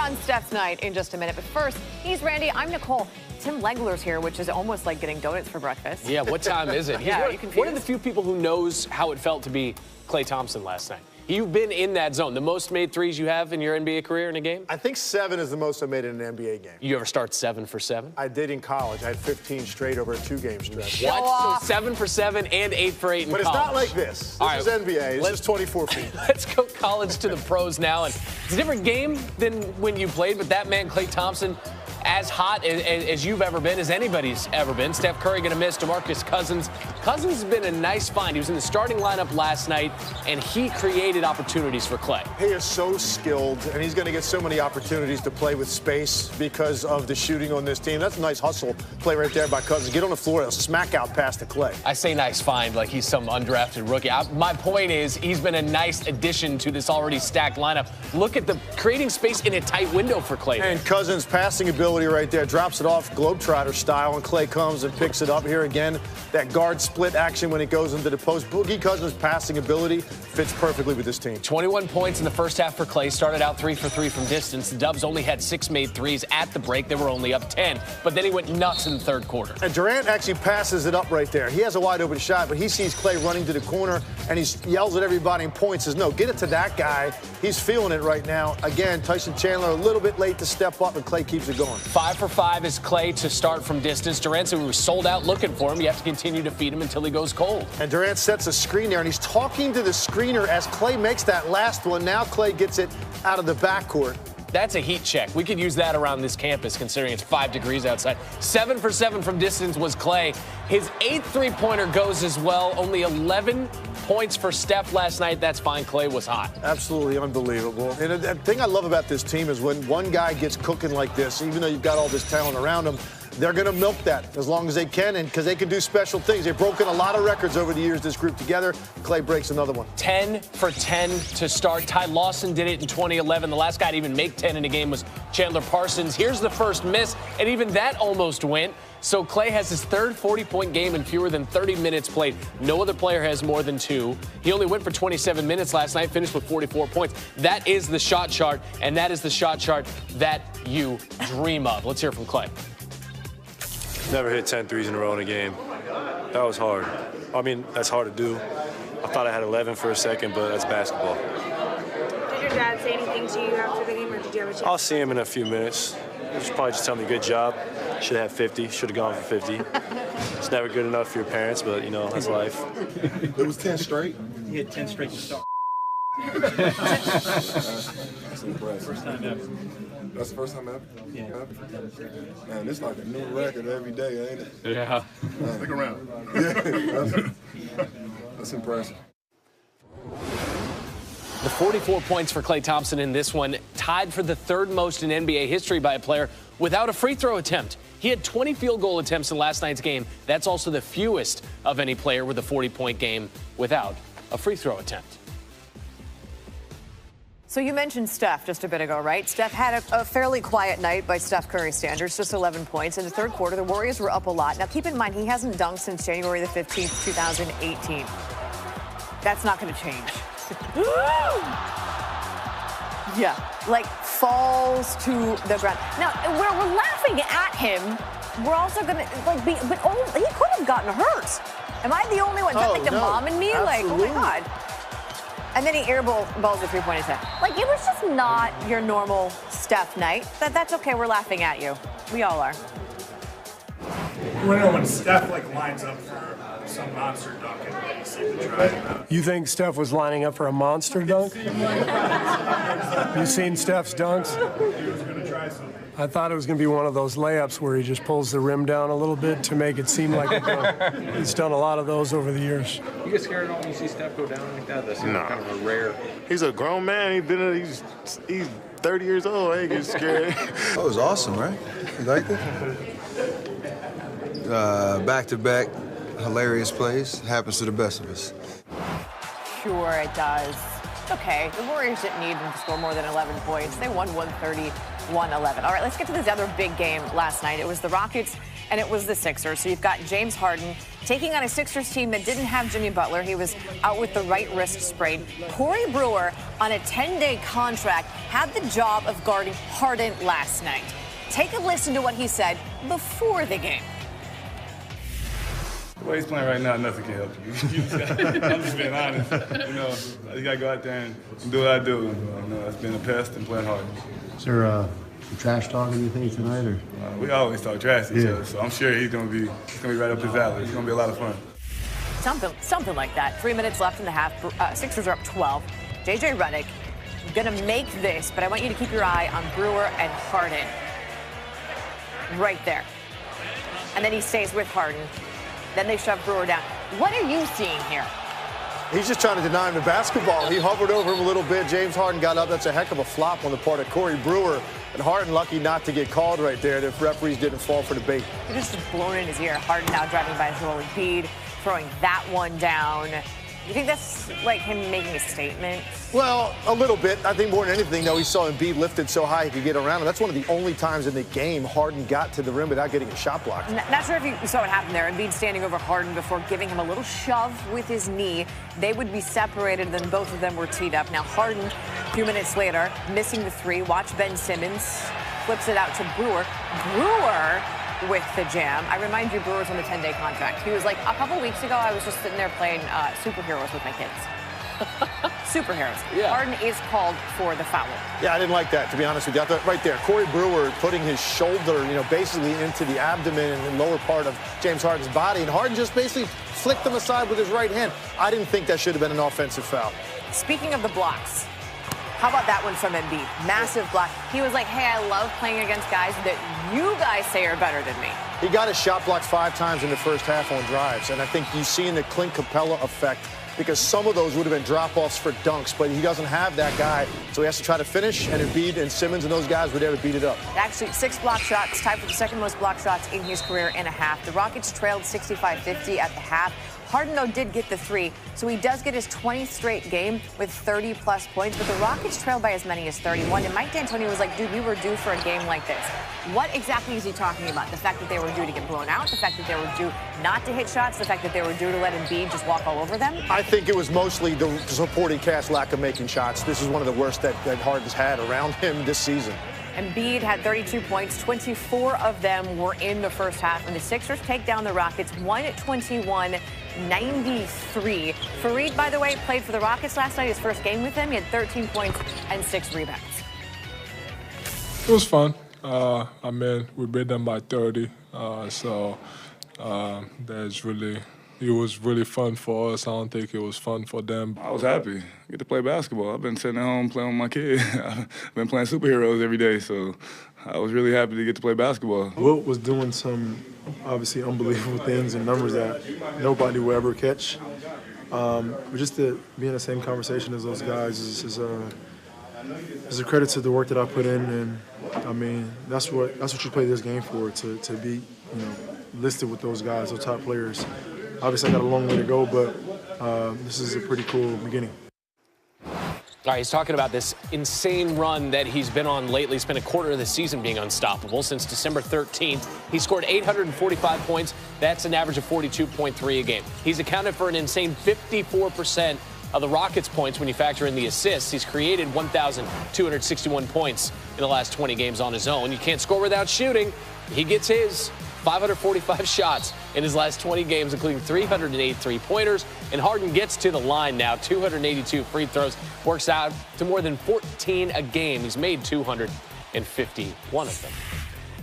on Steph's night in just a minute. But first, he's Randy. I'm Nicole. Tim Legler's here, which is almost like getting donuts for breakfast. Yeah, what time is it? Yeah, He's one of the few people who knows how it felt to be Klay Thompson last night. You've been in that zone. The most made threes you have in your NBA career in a game? I think 7 is the most I made in an NBA game. You ever start 7 for 7? I did in college. I had 15 straight over a 2-game stretch. What? So 7 for 7 and 8 for 8 in college. But it's not like this. This is NBA. It's just 24 feet. Let's go college to the pros now. And it's a different game than when you played, but that man, Klay Thompson, as hot as you've ever been, as anybody's ever been. Steph Curry going to miss. DeMarcus Cousins. Cousins has been a nice find. He was in the starting lineup last night, and he created opportunities for Klay. He is so skilled, and he's going to get so many opportunities to play with space because of the shooting on this team. That's a nice hustle play right there by Cousins. Get on the floor. A smack out pass to Klay. I say nice find like he's some undrafted rookie. My point is he's been a nice addition to this already stacked lineup. Look at the creating space in a tight window for Klay. And Cousins' passing ability right there, drops it off Globetrotter style, and Klay comes and picks it up here again. That guard split action when it goes into the post. Boogie Cousins' passing ability fits perfectly with this team. 21 points in the first half for Klay. Started out 3 for 3 from distance. The Dubs only had 6 made threes at the break. They were only up 10, but then he went nuts in the third quarter. And Durant actually passes it up right there. He has a wide open shot, but he sees Klay running to the corner, and he yells at everybody and points, says, no, get it to that guy. He's feeling it right now. Again, Tyson Chandler a little bit late to step up, and Klay keeps it going. 5 for 5 is Klay to start from distance. Durant said we were sold out looking for him. You have to continue to feed him until he goes cold. And Durant sets a screen there, and he's talking to the screener as Klay makes that last one. Now Klay gets it out of the backcourt. That's a heat check. We could use that around this campus, considering it's 5 degrees outside. 7 for 7 from distance was Klay. His 8th three-pointer goes as well. Only 11 points for Steph last night. That's fine. Klay was hot. Absolutely unbelievable. And the thing I love about this team is when one guy gets cooking like this, even though you've got all this talent around him, they're going to milk that as long as they can, and because they can do special things. They've broken a lot of records over the years, this group together. Klay breaks another one. 10 for 10 to start. Ty Lawson did it in 2011. The last guy to even make 10 in a game was Chandler Parsons. Here's the first miss, and even that almost went. So Klay has his third 40-point game in fewer than 30 minutes played. No other player has more than 2. He only went for 27 minutes last night, finished with 44 points. That is the shot chart, and that is the shot chart that you dream of. Let's hear from Klay. Never hit 10 threes in a row in a game. That was hard. I mean, that's hard to do. I thought I had 11 for a second, but that's basketball. Did your dad say anything to you after the game, or did you have a chance? I'll see him in a few minutes. He's probably just telling me good job. Should have 50. Should have gone for 50. It's never good enough for your parents, but, you know, that's life. It was 10 straight? He had 10 straight to start. That's impressive. First time ever. That's the first time ever? Yeah. Man, it's like a new record every day, ain't it? Yeah. Stick around. Yeah, that's impressive. The 44 points for Klay Thompson in this one, tied for the 3rd most in NBA history by a player without a free throw attempt. He had 20 field goal attempts in last night's game. That's also the fewest of any player with a 40-point game without a free throw attempt. So you mentioned Steph just a bit ago, right? Steph had a fairly quiet night by Steph Curry standards, just 11 points. In the third quarter, the Warriors were up a lot. Now, keep in mind, he hasn't dunked since January the 15th, 2018. That's not going to change. Yeah, like falls to the ground. Now, where we're laughing at him, we're also going to, like, he could have gotten hurt. Am I the only one? Is that like the mom in me? Absolutely. Like, oh my God. And then he airballs a three-point attempt. Like, it was just not your normal Steph night. That's okay. We're laughing at you. We all are. When Steph lines up for some monster dunk and then you see the try. You think Steph was lining up for a monster dunk? You seen Steph's dunks? He was going to try something. I thought it was going to be one of those layups where he just pulls the rim down a little bit to make it seem like a dunk. He's done a lot of those over the years. You get scared at all when you see Steph go down like that? That's kind of a rare. He's a grown man. He's 30 years old. I ain't get scared. That was awesome, right? You liked it? Back-to-back hilarious plays. Happens to the best of us. Sure, it does. Okay, the Warriors didn't need them to score more than 11 points. They won 130-111. All right, let's get to this other big game last night. It was the Rockets and it was the Sixers. So you've got James Harden taking on a Sixers team that didn't have Jimmy Butler. He was out with the right wrist sprain. Corey Brewer, on a 10-day contract, had the job of guarding Harden last night. Take a listen to what he said before the game. The way he's playing right now, nothing can help you. I'm just being honest. You know, you got to go out there and do what I do. You know, it's been a pest and playing hard. Is there some trash talk, anything tonight? Or? We always talk trash to each other, so I'm sure he's gonna be right up his alley. It's going to be a lot of fun. Something like that. 3 minutes left in the half. Sixers are up 12. J.J. Redick going to make this, but I want you to keep your eye on Brewer and Harden. Right there. And then he stays with Harden. Then they shove Brewer down. What are you seeing here? He's just trying to deny him the basketball. He hovered over him a little bit. James Harden got up. That's a heck of a flop on the part of Corey Brewer. And Harden lucky not to get called right there. The referees didn't fall for the bait. He just blown in his ear. Harden now driving by Joel Embiid, throwing that one down. You think that's like him making a statement? Well, a little bit. I think more than anything, though, he saw Embiid lifted so high he could get around him. That's one of the only times in the game Harden got to the rim without getting a shot blocked. Not sure if you saw what happened there. Embiid standing over Harden before giving him a little shove with his knee. They would be separated, then both of them were teed up. Now Harden, a few minutes later, missing the three. Watch Ben Simmons. Flips it out to Brewer. Brewer with the jam. I remind you, Brewer's on the 10-day contract. He was like, a couple weeks ago, I was just sitting there playing superheroes with my kids. Superheroes. Yeah. Harden is called for the foul. Yeah, I didn't like that, to be honest with you. I thought right there, Corey Brewer putting his shoulder, basically into the abdomen and the lower part of James Harden's body, and Harden just basically flicked him aside with his right hand. I didn't think that should have been an offensive foul. Speaking of the blocks, how about that one from Embiid? Massive block. He was like, hey, I love playing against guys that you guys say are better than me. He got his shot blocked 5 times in the first half on drives, and I think you see in the Clint Capella effect because some of those would have been drop-offs for dunks, but he doesn't have that guy, so he has to try to finish, and Embiid and Simmons and those guys were there to beat it up. Actually, 6 block shots, tied for the second most block shots in his career in a half. The Rockets trailed 65-50 at the half. Harden, though, did get the 3, so he does get his 20th straight game with 30-plus points, but the Rockets trailed by as many as 31, and Mike D'Antoni was like, dude, we were due for a game like this. What exactly is he talking about? The fact that they were due to get blown out, the fact that they were due not to hit shots, the fact that they were due to let Embiid just walk all over them? I think it was mostly the supporting cast lack of making shots. This is one of the worst that Harden's had around him this season. Embiid had 32 points. 24 of them were in the first half, and the Sixers take down the Rockets 121-93. Fareed, by the way, played for the Rockets last night, his first game with them. He had 13 points and 6 rebounds. It was fun. We beat them by 30, it was really fun for us. I don't think it was fun for them. I was happy. Get to play basketball. I've been sitting at home playing with my kid. I've been playing superheroes every day, so I was really happy to get to play basketball. Wilt was doing some obviously unbelievable things and numbers that nobody will ever catch. But just to be in the same conversation as those guys is a credit to the work that I put in, and I mean that's what you play this game for, to be listed with those guys, those top players. Obviously, I got a long way to go, but this is a pretty cool beginning. All right, he's talking about this insane run that he's been on lately. Spent a quarter of the season being unstoppable. Since December 13th, he scored 845 points. That's an average of 42.3 a game. He's accounted for an insane 54% of the Rockets' points when you factor in the assists. He's created 1,261 points in the last 20 games on his own. You can't score without shooting. He gets his 545 shots in his last 20 games, including 308 three-pointers. And Harden gets to the line now, 282 free throws. Works out to more than 14 a game. He's made 251 of them.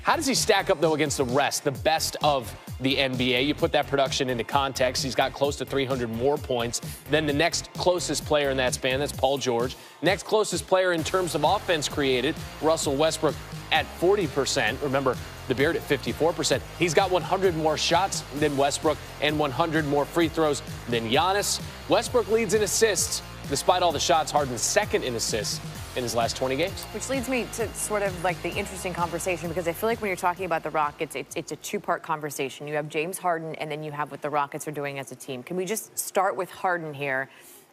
How does he stack up, though, against the rest, the best of the NBA? You put that production into context. He's got close to 300 more points than the next closest player in that span. That's Paul George. Next closest player in terms of offense created, Russell Westbrook at 40%. Remember, the Beard at 54%. He's got 100 more shots than Westbrook and 100 more free throws than Giannis. Westbrook leads in assists. Despite all the shots, Harden's second in assists in his last 20 games. Which leads me to sort of like the interesting conversation, because I feel like when you're talking about the Rockets, it's a two-part conversation. You have James Harden, and then you have what the Rockets are doing as a team. Can we just start with Harden here?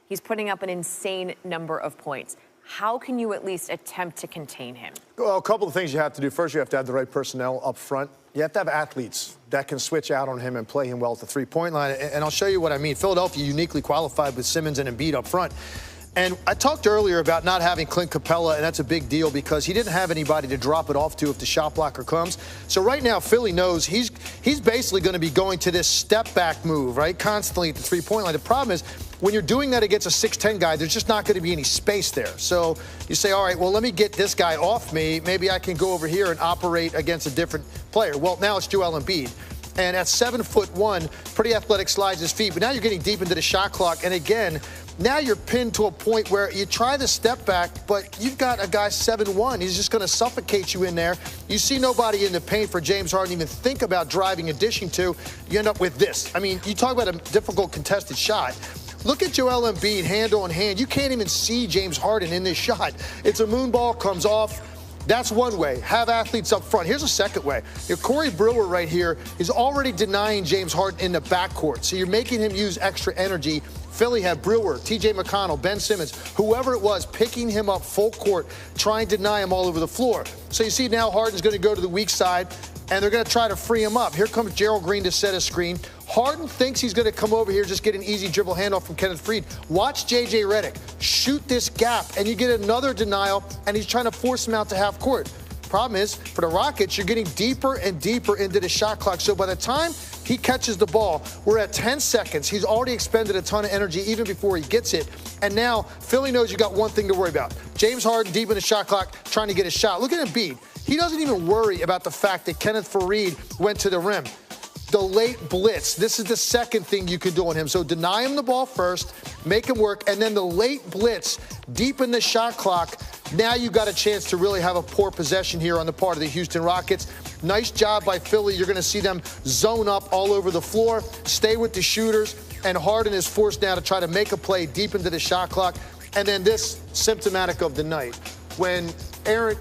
He's putting up an insane number of points. how can you at least attempt to contain him? Well, a couple of things you have to do. First, you have to have the right personnel up front. You have to have athletes that can switch out on him and play him well at the three-point line. And I'll show you what I mean. Philadelphia uniquely qualified with Simmons and Embiid up front. And I talked earlier about not having Clint Capella, and that's a big deal because he didn't have anybody to drop it off to if the shot blocker comes. So right now, Philly knows he's basically going to be going to this step-back move, right, constantly at the three-point line. The problem is when you're doing that against a 6'10 guy, there's just not going to be any space there. So you say, all right, well, let me get this guy off me. Maybe I can go over here and operate against a different player. Well, now it's Joel Embiid. And at 7'1", pretty athletic, slides his feet. But now you're getting deep into the shot clock. And again, now you're pinned to a point where you try the step back, but you've got a guy 7'1". He's just going to suffocate you in there. You see nobody in the paint for James Harden even think about driving and dishing to. You end up with this. I mean, you talk about a difficult contested shot. Look at Joel Embiid hand on hand. You can't even see James Harden in this shot. It's a moon ball, comes off. That's one way. Have athletes up front. Here's a second way. Corey Brewer right here is already denying James Harden in the backcourt. So you're making him use extra energy. Philly had Brewer, T.J. McConnell, Ben Simmons, whoever it was, picking him up full court, trying to deny him all over the floor. So you see now Harden's going to go to the weak side, and they're going to try to free him up. Here comes Gerald Green to set a screen. Harden thinks he's going to come over here, just get an easy dribble handoff from Kenneth Faried. Watch J.J. Redick shoot this gap, and you get another denial, and he's trying to force him out to half court. Problem is, for the Rockets, you're getting deeper and deeper into the shot clock. So by the time he catches the ball, we're at 10 seconds. He's already expended a ton of energy even before he gets it. And now Philly knows you got one thing to worry about. James Harden deep in the shot clock trying to get a shot. Look at Embiid. He doesn't even worry about the fact that Kenneth Faried went to the rim. The late blitz, this is the second thing you can do on him. So deny him the ball first, make him work, and then the late blitz deep in the shot clock. Now you got a chance to really have a poor possession here on the part of the Houston Rockets. Nice job by Philly. You're going to see them zone up all over the floor, stay with the shooters, and Harden is forced now to try to make a play deep into the shot clock. And then this, symptomatic of the night. When Eric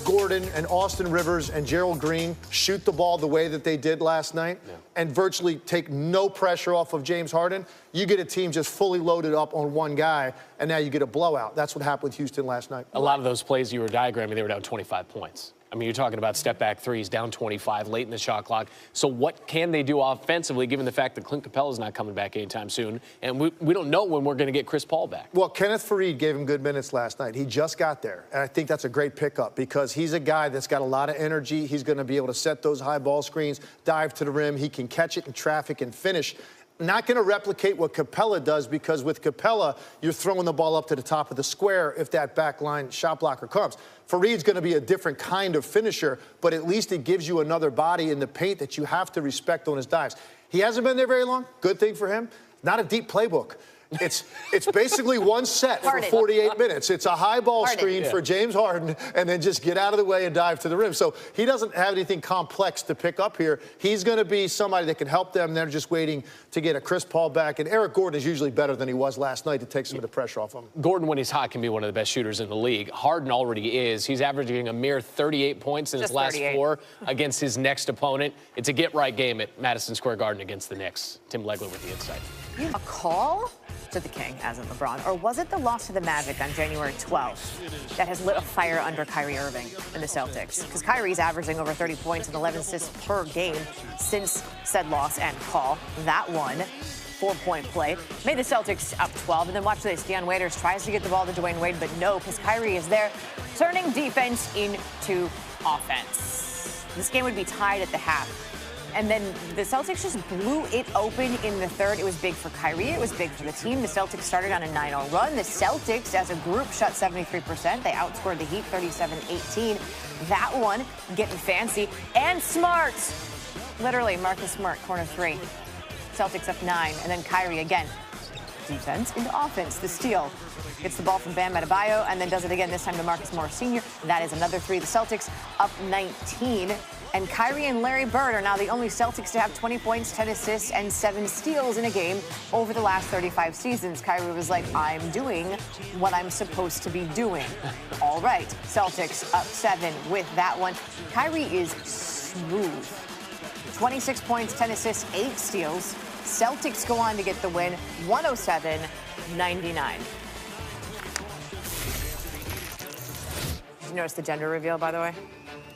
Gordon and Austin Rivers and Gerald Green shoot the ball the way that they did last night and virtually take no pressure off of James Harden, you get a team just fully loaded up on one guy, and now you get a blowout. That's what happened with Houston last night. A lot of those plays you were diagramming, they were down 25 points. I mean, you're talking about step-back threes, down 25, late in the shot clock. So what can they do offensively, given the fact that Clint Capella's not coming back anytime soon, and we don't know when we're going to get Chris Paul back? Well, Kenneth Faried gave him good minutes last night. He just got there, and I think that's a great pickup because he's a guy that's got a lot of energy. He's going to be able to set those high ball screens, dive to the rim. He can catch it in traffic and finish. Not going to replicate what Capella does because with Capella, you're throwing the ball up to the top of the square if that backline shot blocker comes. Faried's going to be a different kind of finisher, but at least it gives you another body in the paint that you have to respect on his dives. He hasn't been there very long. Good thing for him. Not a deep playbook. It's basically one set for 48 minutes. It's a high ball screen for James Harden and then just get out of the way and dive to the rim. So he doesn't have anything complex to pick up here. He's going to be somebody that can help them. They're just waiting to get a Chris Paul back. And Eric Gordon is usually better than he was last night to take some of the pressure off him. Gordon, when he's hot, can be one of the best shooters in the league. Harden already is. He's averaging a mere 38 points in his last 4 against his next opponent. It's a get-right game at Madison Square Garden against the Knicks. Tim Legler with the insight. A call to the King, as in LeBron, or was it the loss to the Magic on January 12th that has lit a fire under Kyrie Irving and the Celtics? Because Kyrie's averaging over 30 points and 11 assists per game since said loss and call. That one, 4-point play, made the Celtics up 12. And then watch this, Deion Waiters tries to get the ball to Dwayne Wade, but no, because Kyrie is there, turning defense into offense. This game would be tied at the half. And then the Celtics just blew it open in the third. It was big for Kyrie. It was big for the team. The Celtics started on a 9-0 run. The Celtics, as a group, shot 73%. They outscored the Heat 37-18. That one getting fancy and smart. Literally, Marcus Smart, corner 3. Celtics up 9. And then Kyrie again. Defense into offense. The steal. Gets the ball from Bam Adebayo and then does it again, this time to Marcus Morris Sr. That is another 3. The Celtics up 19. And Kyrie and Larry Bird are now the only Celtics to have 20 points, 10 assists, and 7 steals in a game over the last 35 seasons. Kyrie was like, I'm doing what I'm supposed to be doing. All right, Celtics up 7 with that one. Kyrie is smooth. 26 points, 10 assists, 8 steals. Celtics go on to get the win, 107-99. Did you notice the gender reveal, by the way?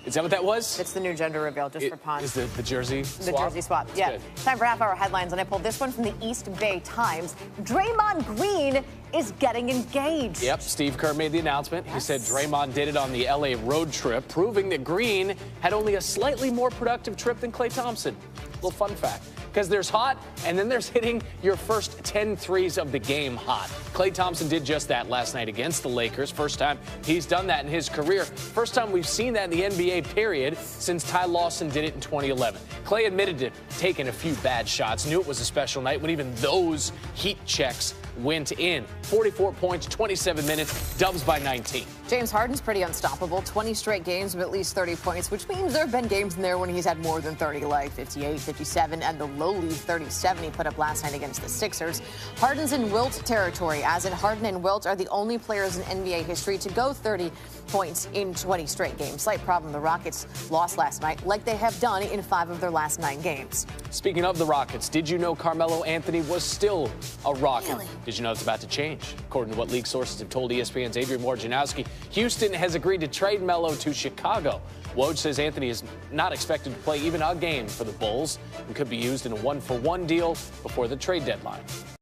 Is that what that was? It's the new gender reveal, just for puns. Is the jersey swap? The jersey swap, That's yeah. good. Time for half-hour headlines, and I pulled this one from the East Bay Times. Draymond Green is getting engaged. Yep, Steve Kerr made the announcement. He said Draymond did it on the LA road trip, proving that Green had only a slightly more productive trip than Klay Thompson. Little fun fact. Because there's hot, and then there's hitting your first 10 threes of the game hot. Klay Thompson did just that last night against the Lakers. First time he's done that in his career. First time we've seen that in the NBA, period, since Ty Lawson did it in 2011. Klay admitted to taking a few bad shots, knew it was a special night when even those heat checks went in. 44 points, 27 minutes, Dubs by 19. James Harden's pretty unstoppable. 20 straight games of at least 30 points, which means there have been games in there when he's had more than 30, like 58, 57, and the lowly 37 he put up last night against the Sixers. Harden's in Wilt territory, as in Harden and Wilt are the only players in NBA history to go 30 points in 20 straight games. Slight problem, the Rockets lost last night, like they have done in 5 of their last 9 games. Speaking of the Rockets, did you know Carmelo Anthony was still a Rocket? Really? Did you know it's about to change? According to what league sources have told ESPN's Adrian Wojnarowski, Houston has agreed to trade Melo to Chicago. Woj says Anthony is not expected to play even a game for the Bulls and could be used in a one-for-one deal before the trade deadline.